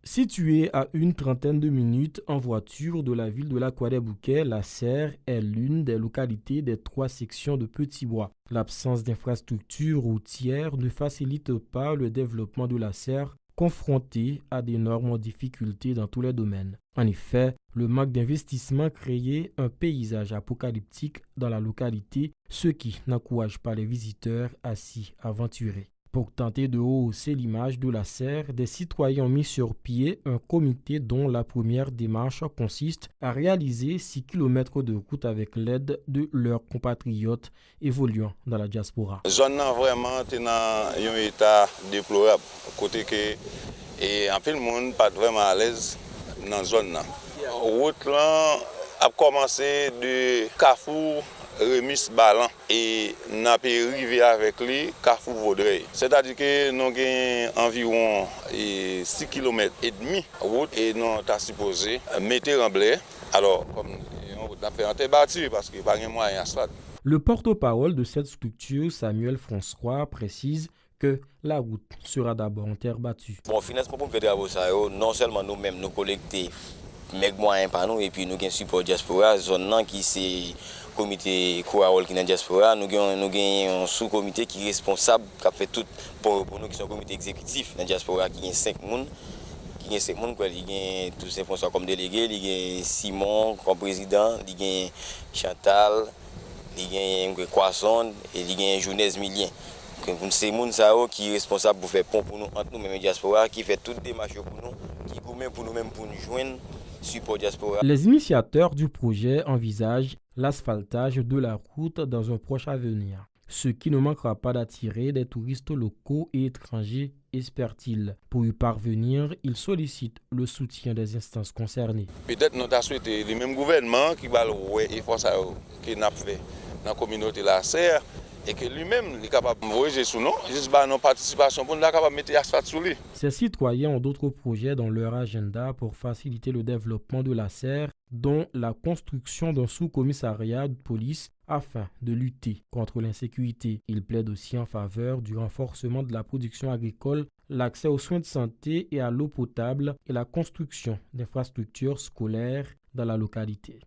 Située à une trentaine de minutes en voiture de la ville de la Croix-des-Bouquets, la Serre est l'une des localités des 3 sections de Petit-Bois. L'absence d'infrastructures routières ne facilite pas le développement de la Serre, confrontée à d'énormes difficultés dans tous les domaines. En effet, le manque d'investissement crée un paysage apocalyptique dans la localité, ce qui n'encourage pas les visiteurs à s'y aventurer. Pour tenter de hausser l'image de la Serre, des citoyens ont mis sur pied un comité dont la première démarche consiste à réaliser 6 km de route avec l'aide de leurs compatriotes évoluant dans la diaspora. La zone est vraiment dans un état déplorable, côté que en fait le monde n'est pas vraiment à l'aise dans la zone. La route là a commencé de Carrefour Remis Balan et n'a pas arrivé avec lui Carrefour Vaudreuil. C'est-à-dire que nous avons environ 6 km et demi de route et nous sommes supposé mettre en blé. Alors, comme on a fait un battu parce qu'il n'y a pas de moyen d'asphalte. Le porte-parole de cette structure, Samuel François, précise que la route sera d'abord en terre battue. Bon, financement pour faire des travaux, non seulement nous-mêmes nous collecter mes moyens par nous et puis nous avons support diaspora, zone qui c'est comité Kouarol qui est dans diaspora, nous avons un sous-comité qui est responsable, qui a fait tout pour nous qui sont comité exécutif dans diaspora qui est 5 personnes. Il y a 5 personnes, il y a tous ces François comme délégué, il y a Simon comme président, il y a Chantal, il y a Croissant et il y a Jounès Milien. C'est les gens qui sont responsables pour faire pont pour nous, entre nous-mêmes et diaspora, qui fait toutes les démarches pour nous, qui gourmet pour nous-mêmes pour nous joindre support diaspora. Les initiateurs du projet envisagent l'asphaltage de la route dans un proche avenir, ce qui ne manquera pas d'attirer des touristes locaux et étrangers, espère-t-il. Pour y parvenir, il sollicite le soutien des instances concernées. Peut-être nous avons souhaité le même gouvernement qui va le faire ça que nous avons fait dans la communauté de la Serre et que lui-même est capable de voyager sous nous, juste par notre participation pour nous capable de mettre l'asphalte sous lui. Ces citoyens ont d'autres projets dans leur agenda pour faciliter le développement de la Serre, dont la construction d'un sous-commissariat de police afin de lutter contre l'insécurité. Ils plaident aussi en faveur du renforcement de la production agricole, l'accès aux soins de santé et à l'eau potable et la construction d'infrastructures scolaires dans la localité.